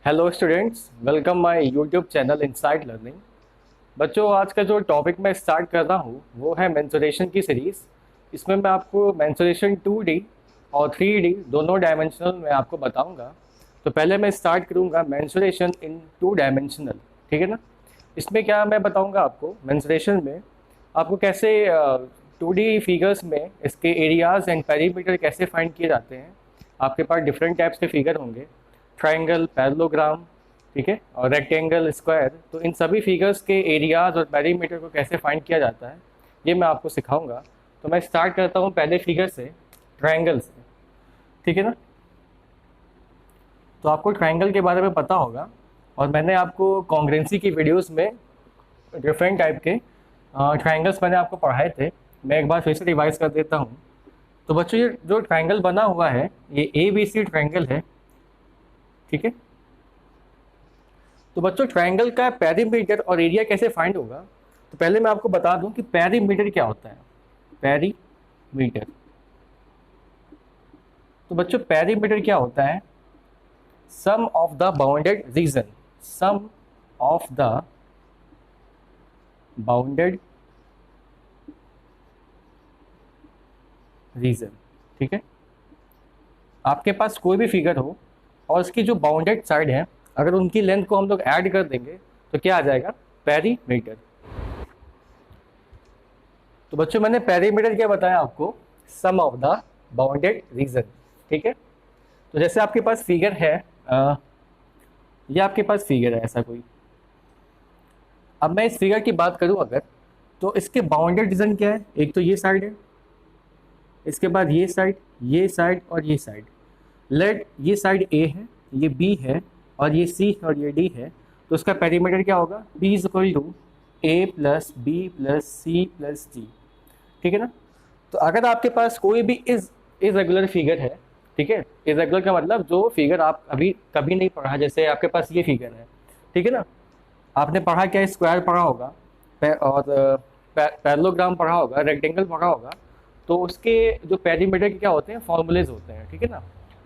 Hello students, welcome my YouTube channel inside learning. बच्चों, आज का जो टॉपिक मैं स्टार्ट कर रहा हूँ वो है मेंसुरेशन की सीरीज़। इसमें मैं आपको मेंसुरेशन 2D और 3D दोनों डायमेंशनल में आपको बताऊंगा। तो पहले मैं स्टार्ट करूंगा मेंसुरेशन इन 2 डायमेंशनल। ठीक है ना। इसमें क्या मैं बताऊंगा आपको मेंसुरेशन में आपको कैसे 2D फिगर्स में इसके एरियाज़ एंड पेरीमीटर कैसे फाइंड किए जाते हैं। आपके पास डिफरेंट टाइप्स के फिगर होंगे, ट्रायंगल, पैरेललोग्राम, ठीक है, और रेक्टेंगल, स्क्वायर। तो इन सभी फिगर्स के एरियाज और पेरीमीटर को कैसे फाइंड किया जाता है ये मैं आपको सिखाऊंगा। तो मैं स्टार्ट करता हूँ पहले फिगर से, ट्रायंगल से। ठीक है ना। तो आपको ट्रायंगल के बारे में पता होगा और मैंने आपको कॉन्ग्रेंसी की वीडियोस में डिफरेंट टाइप के ट्रायंगल्स मैंने आपको पढ़ाए थे। मैं एक बार फिर से रिवाइज कर देता हूँ। तो बच्चों, ये जो ट्रायंगल बना हुआ है ये ABC ट्रायंगल है। ठीक है। तो बच्चों, ट्रायंगल का पेरीमीटर और एरिया कैसे फाइंड होगा। तो पहले मैं आपको बता दूं कि पेरीमीटर क्या होता है। पेरीमीटर, तो बच्चों पेरीमीटर क्या होता है? Sum of the bounded region, sum of the bounded region. ठीक है। आपके पास कोई भी फिगर हो और उसकी जो बाउंडेड साइड है, अगर उनकी लेंथ को हम लोग ऐड कर देंगे तो क्या आ जाएगा? पेरीमीटर। तो बच्चों, मैंने पेरीमीटर क्या बताया आपको? सम ऑफ द बाउंडेड रीजन। ठीक है। तो जैसे आपके पास फिगर है, ये आपके पास फिगर है ऐसा कोई। अब मैं इस फिगर की बात करूं अगर, तो इसके बाउंडेड रीजन क्या है? एक तो ये साइड है, इसके बाद ये साइड और ये साइड। लेट ये साइड ए है, ये बी है, और ये सी और ये डी है। तो उसका पेरीमीटर क्या होगा? B is equal to A plus B plus C plus D. ठीक है ना। तो अगर आपके पास कोई भी इरेगुलर फिगर है, ठीक है, इरेगुलर का मतलब जो फिगर आप अभी कभी नहीं पढ़ा, जैसे आपके पास ये फिगर है, ठीक है ना। आपने पढ़ा क्या? स्क्वायर पढ़ा होगा, और पैरेललोग्राम पढ़ा होगा, रेक्टेंगल पढ़ा होगा। तो उसके जो पेरीमीटर के क्या होते हैं? फॉर्मूलेज होते हैं। ठीक है ना।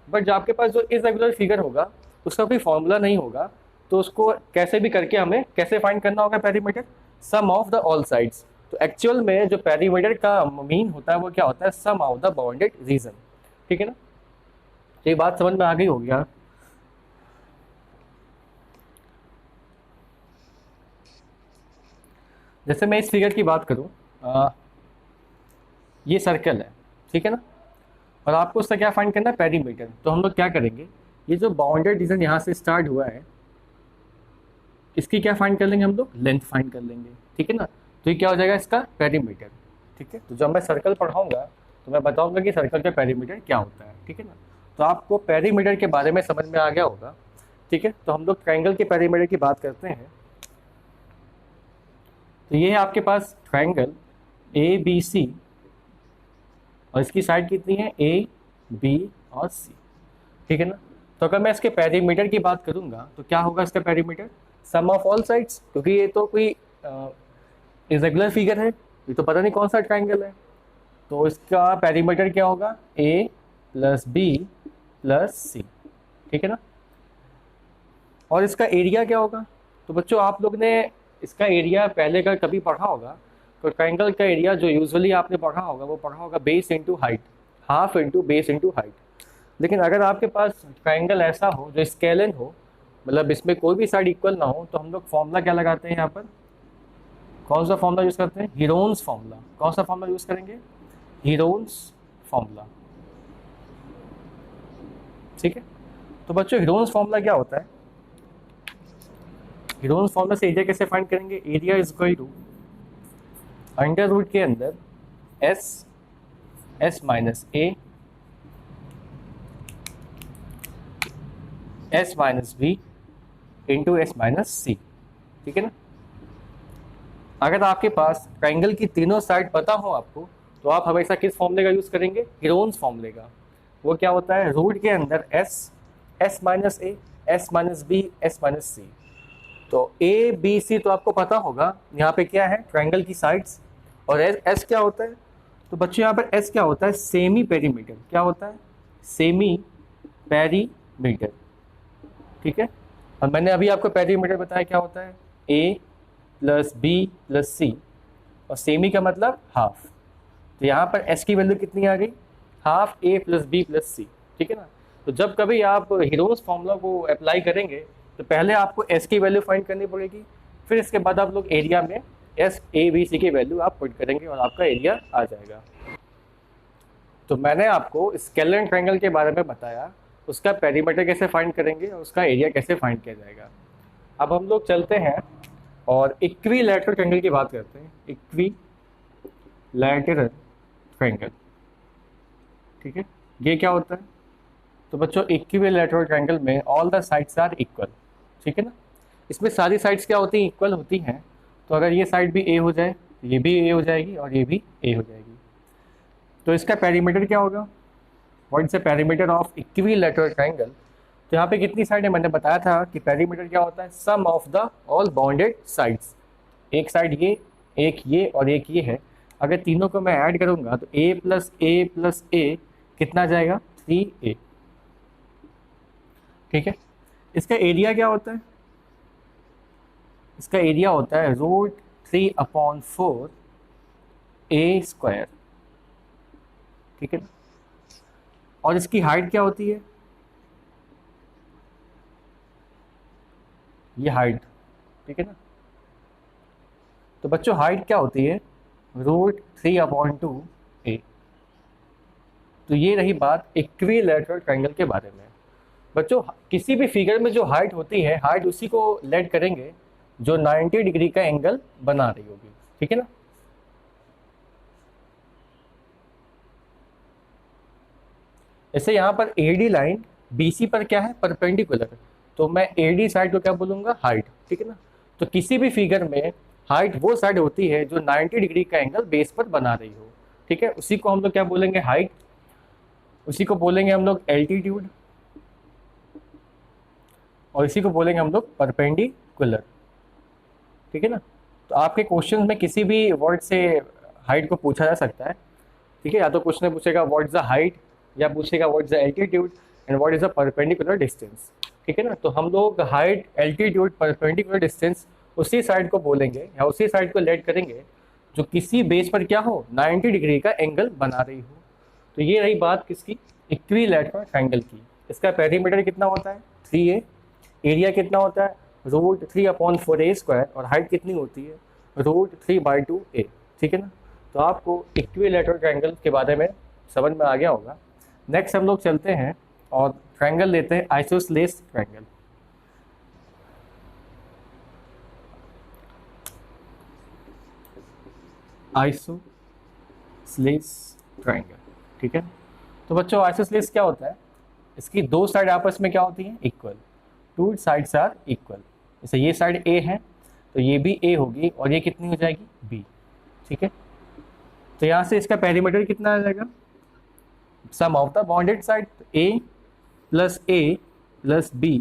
बट जो आपके पास जो इरेगुलर फिगर होगा उसका कोई फॉर्मूला नहीं होगा। तो उसको कैसे भी करके हमें कैसे फाइंड करना होगा perimeter? Sum of the all sides. तो एक्चुअल में जो पेरीमीटर का मीन होता है वो क्या होता है? Sum of the bounded region. ठीक है ना। तो ये बात समझ में आ गई होगी यार। जैसे मैं इस फिगर की बात करूं, ये सर्कल है, ठीक है ना, और आपको उसका क्या फाइंड करना है? पेरीमीटर। तो हम लोग क्या करेंगे, ये जो बाउंडेड रीजन यहाँ से स्टार्ट हुआ है इसकी क्या फाइंड कर लेंगे हम लोग? लेंथ फाइंड कर लेंगे। ठीक है ना। तो ये क्या हो जाएगा? इसका पेरीमीटर। ठीक है। तो जब मैं सर्कल पढ़ाऊंगा तो मैं बताऊंगा कि सर्कल का पेरीमीटर क्या होता है। ठीक है ना। तो आपको पेरीमीटर के बारे में समझ में आ गया होगा। ठीक है। तो हम लोग ट्रायंगल के पेरीमीटर की बात करते हैं। तो ये है आपके पास ट्रायंगल ABC, और इसकी साइड कितनी है? AB और C। ठीक है ना। तो अगर मैं इसके पेरीमीटर की बात करूंगा तो क्या होगा इसका perimeter? Sum of all sides, क्योंकि ये तो कोई इरेगुलर फिगर है, ये तो पता नहीं कौन सा ट्रायंगल है। तो इसका पेरीमीटर क्या होगा? A प्लस बी प्लस सी। ठीक है ना। और इसका एरिया क्या होगा? तो बच्चों, आप लोग ने इसका एरिया पहले का कभी पढ़ा होगा। तो ट्रायंगल का एरिया जो यूजुअली आपने पढ़ा होगा वो पढ़ा होगा base into height, half into base into height. लेकिन अगर आपके पास ट्रायंगल ऐसा हो जो स्केलन हो, मतलब इसमें कोई भी साइड इक्वल ना हो, तो हम लोग फॉर्मूला क्या लगाते हैं यहाँ पर? कौन सा फॉर्मूला यूज़ करते हैं? Heron's formula. कौन सा फॉर्मूला यूज़ करेंगे? Heron's formula. ठीक है। तो बच्चों, हीरोन्स फॉर्मूला क्या होता है? हीरोन्स फॉर्मूला से एरिया कैसे फाइंड करेंगे? Area is equal to under root के अंदर S minus A, S minus B into S minus C. ठीक है ना। अगर आपके पास ट्रायंगल की तीनों साइड पता हो आपको, तो आप हमेशा किस फॉर्मूले का यूज़ करेंगे? हीरोन्स फॉर्मूले का। वो क्या होता है? रूट के अंदर S minus A, S minus B, S minus C. तो ए बी सी तो आपको पता होगा। यहाँ पे क्या है? ट्रायंगल की साइड्स। और एस क्या होता है? तो बच्चों, यहाँ पर एस क्या होता है? Semi perimeter. क्या होता है? Semi perimeter. ठीक है। और मैंने अभी आपको पेरीमीटर बताया क्या होता है, ए प्लस बी प्लस सी, और सेमी का मतलब हाफ। तो यहाँ पर एस की वैल्यू कितनी आ गई, हाफ ए प्लस बी प्लस सी, ठीक है ना। तो जब कभी आप हीरोज फॉर्मूला को अप्लाई करेंगे तो पहले आपको एस की वैल्यू फाइंड करनी पड़ेगी, फिर इसके बाद आप लोग एरिया में एस ए बी सी की वैल्यू आप पुट करेंगे और आपका एरिया आ जाएगा। तो मैंने आपको स्केलर ट्रायंगल के बारे में बताया, उसका पेरीमीटर कैसे फाइंड करेंगे और उसका एरिया कैसे फाइंड किया जाएगा। अब हम लोग चलते हैं और इक्विलैटरल ट्रायंगल की बात करते हैं। इक्विलैटरल ट्रायंगल, ठीक है, ये क्या होता है। तो बच्चों इक्विलैटरल ट्रायंगल में all the sides are equal, ठीक है ना। इसमें सारी साइड्स क्या होती हैं, इक्वल होती हैं। तो अगर ये साइड भी ए हो जाए तो ये भी ए हो जाएगी और ये भी ए हो जाएगी। तो इसका पेरीमीटर क्या होगा, what is the perimeter of equilateral triangle. तो यहाँ पे कितनी साइड है, मैंने बताया था कि पेरीमीटर क्या होता है, sum of the all bounded sides. एक साइड ये, एक ये और एक ये है। अगर तीनों को मैं ऐड करूँगा तो ए प्लस ए कितना जाएगा, 3a, ठीक है। इसका एरिया क्या होता है, इसका एरिया होता है √3/4 a², ठीक है ना। और इसकी हाइट क्या होती है, ये हाइट, ठीक है ना। तो बच्चों हाइट क्या होती है, √3/2a। तो ये रही बात इक्विलैटरल ट्रायंगल के बारे में। बच्चों किसी भी फिगर में जो हाइट होती है, हाइट उसी को लेट करेंगे जो 90 डिग्री का एंगल बना रही होगी, ठीक है ना। जैसे यहाँ पर एडी लाइन बीसी पर क्या है, परपेंडिकुलर, तो मैं एडी साइड को क्या बोलूँगा, हाइट, ठीक है ना। तो किसी भी फिगर में हाइट वो साइड होती है जो 90 डिग्री का एंगल बेस पर बना रही हो, ठीक है। उसी को हम लोग क्या बोलेंगे, हाइट। उसी को बोलेंगे हम लोग एल्टीट्यूड, और इसी को बोलेंगे हम लोग परपेंडिकुलर, ठीक है ना। तो आपके क्वेश्चन में किसी भी वर्ड से हाइट को पूछा जा सकता है, ठीक है। या तो क्वेश्चन में पूछेगा व्हाट इज द हाइट, या पूछेगा what is the altitude and what is the perpendicular distance, ठीक है ना। तो हम लोग हाइट, एल्टीट्यूड, परपेंडिकुलर डिस्टेंस उसी साइड को बोलेंगे या उसी साइड को लेट करेंगे जो किसी बेस पर क्या हो, 90 डिग्री का एंगल बना रही हो। तो ये रही बात किसकी, इक्विलैटरल ट्रायंगल की। इसका पेरीमीटर कितना होता है, 3a। एरिया कितना होता है, √3/4a², और हाइट कितनी होती है, √3/2a, ठीक है ना। तो आपको इक्विलैटरल ट्रायंगल के बारे में समझ में आ गया होगा। नेक्स्ट हम लोग चलते हैं और ट्रायंगल लेते हैं आइसोसेलेस ट्रायंगल। आइसोसेलेस ट्रायंगल, ठीक है। तो बच्चों आइसोसेलेस क्या होता है, इसकी दो साइड आपस में क्या होती हैं, equal. Two sides are equal. जैसे ये साइड ए है तो ये भी ए होगी और ये कितनी हो जाएगी, बी, ठीक है। तो यहाँ से इसका पेरीमीटर कितना आ जाएगा, sum of the bounded side, A plus B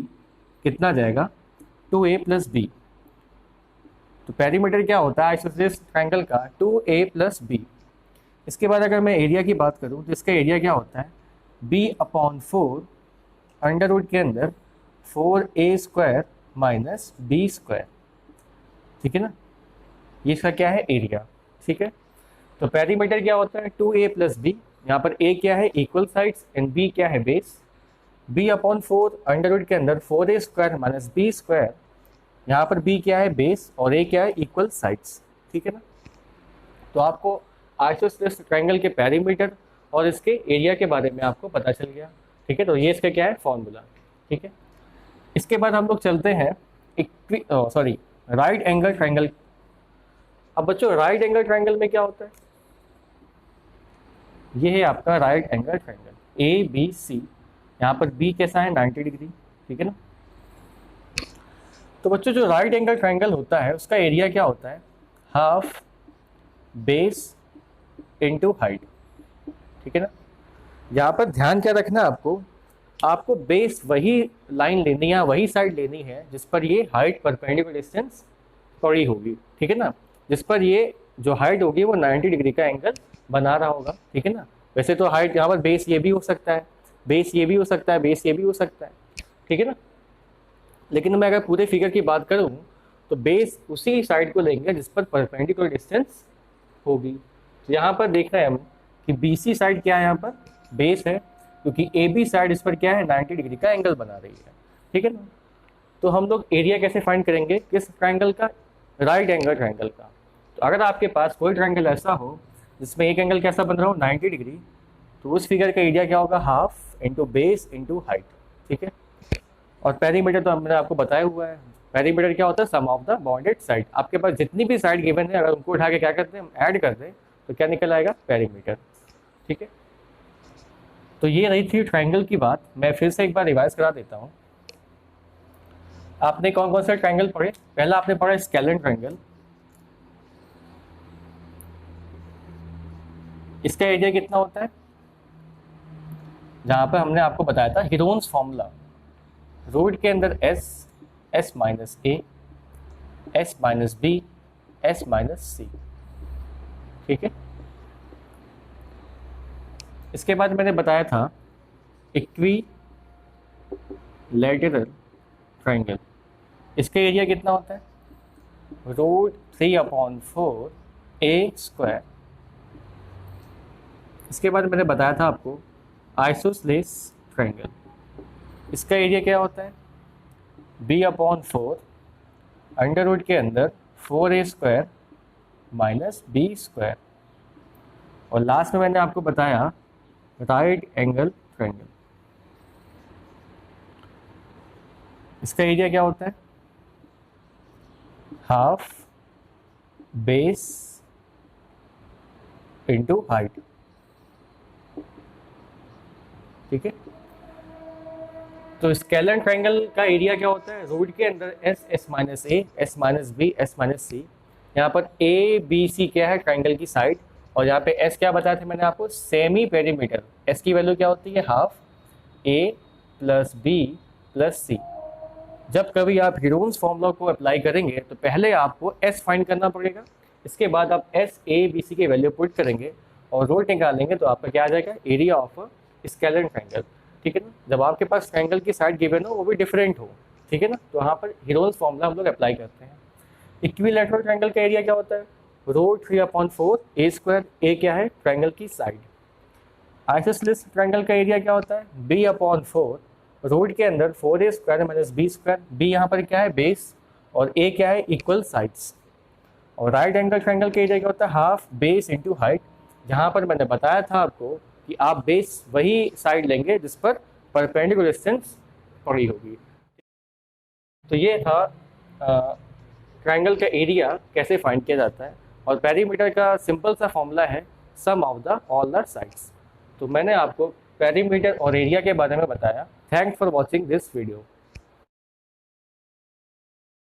कितना जाएगा, 2a प्लस बी। तो पेरीमीटर क्या होता है आइसोसेलेस ट्रायंगल का, 2a प्लस बी। इसके बाद अगर मैं एरिया की बात करूँ तो इसका एरिया क्या होता है, b/4 अंडर रूट के अंदर 4a² माइनस b², ठीक है ना। ये इसका क्या है, एरिया, ठीक है। तो पेरीमीटर क्या होता है, 2a प्लस बी। यहाँ पर a क्या है, इक्वल साइड्स, एंड b क्या है, बेस। b/4 अंडर रूट के अंदर 4a² माइनस b²। यहाँ पर b क्या है, बेस, और a क्या है, इक्वल साइड्स, ठीक है ना। तो आपको आइसोसेलेस ट्रायंगल के पेरीमीटर और इसके एरिया के बारे में आपको पता चल गया, ठीक है। तो ये इसका क्या है, फॉर्मूला, ठीक है। इसके बाद हम लोग चलते हैं राइट एंगल ट्रायंगल। अब बच्चों राइट एंगल ट्रायंगल में क्या होता है, ये है आपका राइट एंगल ट्रायंगल ABC। यहाँ पर B कैसा है, 90 डिग्री, ठीक है ना। तो बच्चों जो राइट एंगल ट्रायंगल होता है उसका एरिया क्या होता है, हाफ बेस इनटू हाइट, ठीक है ना। यहाँ पर ध्यान क्या रखना आपको बेस वही लाइन लेनी है, वही साइड लेनी है जिस पर ये हाइट परपेंडिकुलर डिस्टेंस पड़ी होगी, ठीक है ना। जिस पर ये जो हाइट होगी वो 90 डिग्री का एंगल बना रहा होगा, ठीक है ना। वैसे तो हाइट यहाँ पर बेस ये भी हो सकता है, बेस ये भी हो सकता है, बेस ये भी हो सकता है, ठीक है ना। लेकिन मैं अगर पूरे फिगर की बात करूँ तो बेस उसी साइड को लेंगे जिस पर परपेंडिकुलर डिस्टेंस होगी। तो यहाँ पर देख रहे हैं हम कि बी सी साइड क्या है, यहाँ पर बेस है, क्योंकि ए बी साइड इस पर क्या है 90 डिग्री का एंगल बना रही है, ठीक है ना। तो हम लोग एरिया कैसे फाइंड करेंगे, किस ट्राइंगल का, राइट एंगल ट्राइंगल का। तो अगर आपके पास कोई ट्राइंगल ऐसा हो जिसमें एक एंगल कैसा बन रहा हो 90 डिग्री, तो उस फिगर का एरिया क्या होगा, half into base into height, ठीक है। और पेरीमीटर तो हमने आपको बताया हुआ है, पेरीमीटर क्या होता है, sum of the bounded side. आपके पास जितनी भी साइड गिवन है अगर उनको उठा के क्या करते हैं, हम ऐड कर दें तो क्या निकल आएगा, पेरीमीटर, ठीक है। तो ये रही थी ट्राइंगल की बात। मैं फिर से एक बार रिवाइज करा देता हूँ। आपने कौन कौन से ट्राइंगल पढ़े, पहला आपने पढ़ा स्केलेन ट्राइंगल, इसका एरिया कितना होता है, जहां पर हमने आपको बताया था हीरोन्स फॉर्मूला, रूट के अंदर S, S minus A, S minus B, S minus C, ठीक है। इसके बाद मैंने बताया था इक्वी लेटरल ट्राइंगल, इसका एरिया कितना होता है, रूट 3/4 ए स्क्वायर। इसके बाद मैंने बताया था आपको आइसोसेलेस ट्राइंगल, इसका एरिया क्या होता है, b/4 अंडर रूट के अंदर 4a square minus B square. और लास्ट में मैंने आपको बताया राइट एंगल ट्राइंगल, इसका एरिया क्या होता है, हाफ बेस इंटू हाइट, ठीक है। तो स्केलेन ट्राइंगल का एरिया क्या होता है, रूट के अंदर S, S minus A, S minus B, S minus C. यहाँ पर ए बी सी क्या है, ट्राइंगल की साइड, और यहाँ पे एस क्या बताया था मैंने आपको, सेमी पेरीमीटर। एस की वैल्यू क्या होती है, हाफ ए प्लस बी प्लस सी। जब कभी आप हीरोन्स फॉर्मूला को अप्लाई करेंगे तो पहले आपको एस फाइंड करना पड़ेगा, इसके बाद आप एस ए बी सी की वैल्यू पुट करेंगे और रूट निकालेंगे तो आपका क्या आ जाएगा, एरिया ऑफ स्केलेन ट्राइंगल, ठीक है ना। जब आपके पास ट्राइंगल की साइड गिवन हो वो भी डिफरेंट हो, ठीक है ना, तो यहाँ पर हीरोन्स फॉर्मूला हम लोग अप्लाई करते हैं। इक्विलैटरल ट्राइंगल का एरिया क्या होता है, रूट 3/4 ए स्क्वायर, ए क्या है, ट्राइंगल की साइड। आइसोसेलेस ट्राइंगल का एरिया क्या होता है, b/4 रूट के अंदर 4a square minus B square, B यहाँ पर क्या है, बेस, और ए क्या है, इक्वल साइड्स। और राइट एंगल ट्राइंगल का एरिया क्या होता है, हाफ बेस इंटू हाइट, जहाँ पर मैंने बताया था आपको कि आप बेस वही साइड लेंगे जिस पर परपेंडिकुलर डिस्टेंस पड़ी होगी। तो ये था ट्राइंगल का एरिया कैसे फाइंड किया जाता है, और पेरीमीटर का सिंपल सा फॉर्मूला है sum of the all the sides. तो मैंने आपको पेरीमीटर और एरिया के बारे में बताया। Thanks for watching this video.